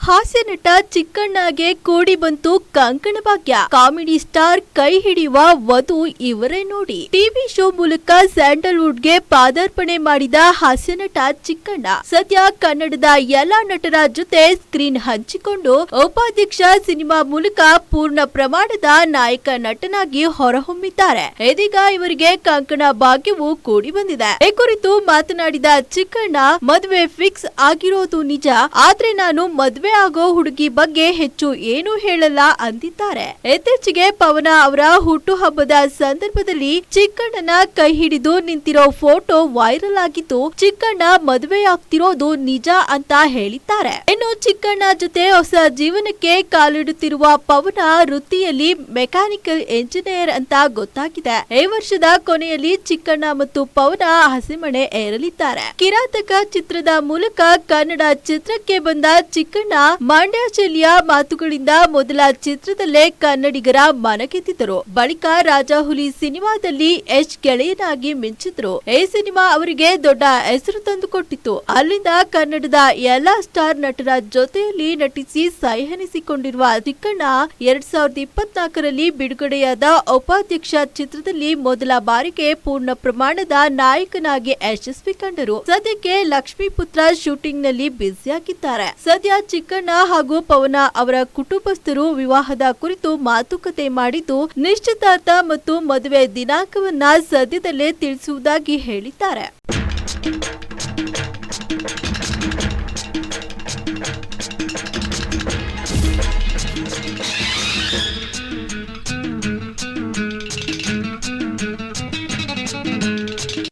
ಹಾಸ್ಯ ನಟ ಚಿಕ್ಕಣ್ಣಗೆ ಕೂಡಿ ಬಂತು ಕಂಕಣ ಭಾಗ್ಯ. ಕಾಮಿಡಿ ಸ್ಟಾರ್ ಕೈ ಹಿಡಿಯುವ ವಧು ಇವರೇ ನೋಡಿ. ಟಿವಿ ಶೋ ಮೂಲಕ ಸ್ಯಾಂಡಲ್ವುಡ್ ಗೆ ಪಾದಾರ್ಪಣೆ ಮಾಡಿದ ಹಾಸ್ಯ ನಟ ಚಿಕ್ಕಣ್ಣ ಸದ್ಯ ಕನ್ನಡದ ಎಲ್ಲಾ ನಟರ ಜೊತೆ ಸ್ಕ್ರೀನ್ ಹಂಚಿಕೊಂಡು ಉಪಾಧ್ಯಕ್ಷ ಸಿನಿಮಾ ಮೂಲಕ ಪೂರ್ಣ ಪ್ರಮಾಣದ ನಾಯಕ ನಟನಾಗಿ ಹೊರಹೊಮ್ಮಿದ್ದಾರೆ. ಇದೀಗ ಇವರಿಗೆ ಕಂಕಣ ಭಾಗ್ಯವು ಕೂಡಿ ಬಂದಿದೆ. ಈ ಕುರಿತು ಮಾತನಾಡಿದ ಚಿಕ್ಕಣ್ಣ, ಮದುವೆ ಫಿಕ್ಸ್ ಆಗಿರೋದು ನಿಜ, ಆದ್ರೆ ನಾನು ಮದುವೆ ಆಗೋ ಹುಡುಗಿ ಬಗ್ಗೆ ಹೆಚ್ಚು ಏನು ಹೇಳಲ್ಲ ಅಂದಿದ್ದಾರೆ. ಇತ್ತೀಚೆಗೆ ಪವನ ಅವರ ಹುಟ್ಟುಹಬ್ಬದ ಸಂದರ್ಭದಲ್ಲಿ ಚಿಕ್ಕಣ್ಣನ ಕೈ ಹಿಡಿದು ನಿಂತಿರೋ ಫೋಟೋ ವೈರಲ್ ಆಗಿದ್ದು, ಚಿಕ್ಕಣ್ಣ ಮದುವೆಯಾಗ್ತಿರೋದು ನಿಜ ಅಂತ ಹೇಳಿದ್ದಾರೆ. ಇನ್ನು ಚಿಕ್ಕಣ್ಣ ಜೊತೆ ಹೊಸ ಜೀವನಕ್ಕೆ ಕಾಲಿಡುತ್ತಿರುವ ಪವನ ವೃತ್ತಿಯಲ್ಲಿ ಮೆಕ್ಯಾನಿಕಲ್ ಎಂಜಿನಿಯರ್ ಅಂತ ಗೊತ್ತಾಗಿದೆ. ಈ ವರ್ಷದ ಕೊನೆಯಲ್ಲಿ ಚಿಕ್ಕಣ್ಣ ಮತ್ತು ಪವನ ಹಸೆಮಣೆ ಏರಲಿದ್ದಾರೆ. ಕಿರಾತಕ ಚಿತ್ರದ ಮೂಲಕ ಕನ್ನಡ ಚಿತ್ರಕ್ಕೆ ಬಂದ ಚಿಕ್ಕಣ್ಣ ಮಂಡ್ಯ ಜಿಲ್ಲೆಯ ಮಾತುಗಳಿಂದ ಮೊದಲ ಚಿತ್ರದಲ್ಲೇ ಕನ್ನಡಿಗರ ಮನಗೆದ್ದಿದ್ದರು. ಬಳಿಕ ರಾಜಾಹುಲಿ ಸಿನಿಮಾದಲ್ಲಿ ಯಶ್ ಗೆಳೆಯನಾಗಿ ಮಿಂಚಿದ್ರು. ಈ ಸಿನಿಮಾ ಅವರಿಗೆ ದೊಡ್ಡ ಹೆಸರು ತಂದುಕೊಟ್ಟಿತ್ತು. ಅಲ್ಲಿಂದ ಕನ್ನಡದ ಎಲ್ಲಾ ಸ್ಟಾರ್ ನಟರ ಜೊತೆಯಲ್ಲಿ ನಟಿಸಿ ಸಹಿಹನಿಸಿಕೊಂಡಿರುವ ಚಿಕ್ಕಣ್ಣ 2024ರಲ್ಲಿ ಬಿಡುಗಡೆಯಾದ ಉಪಾಧ್ಯಕ್ಷ ಚಿತ್ರದಲ್ಲಿ ಮೊದಲ ಬಾರಿಗೆ ಪೂರ್ಣ ಪ್ರಮಾಣದ ನಾಯಕನಾಗಿ ಯಶಸ್ವಿ ಕಂಡರು. ಸದ್ಯಕ್ಕೆ ಲಕ್ಷ್ಮೀಪುತ್ರ ಶೂಟಿಂಗ್ ನಲ್ಲಿ ಬ್ಯುಸಿಯಾಗಿದ್ದಾರೆ. ಸದ್ಯ ಚಿಕ್ಕಣ್ಣ ಹಾಗೂ ಪವನ ಅವರ ಕುಟುಂಬಸ್ಥರು ವಿವಾಹದ ಕುರಿತು ಮಾತುಕತೆ ಮಾಡಿದ್ದು, ನಿಶ್ಚಿತಾರ್ಥ ಮತ್ತು ಮದುವೆ ದಿನಾಂಕವನ್ನ ಸದ್ಯದಲ್ಲೇ ತಿಳಿಸುವುದಾಗಿ ಹೇಳಿದ್ದಾರೆ.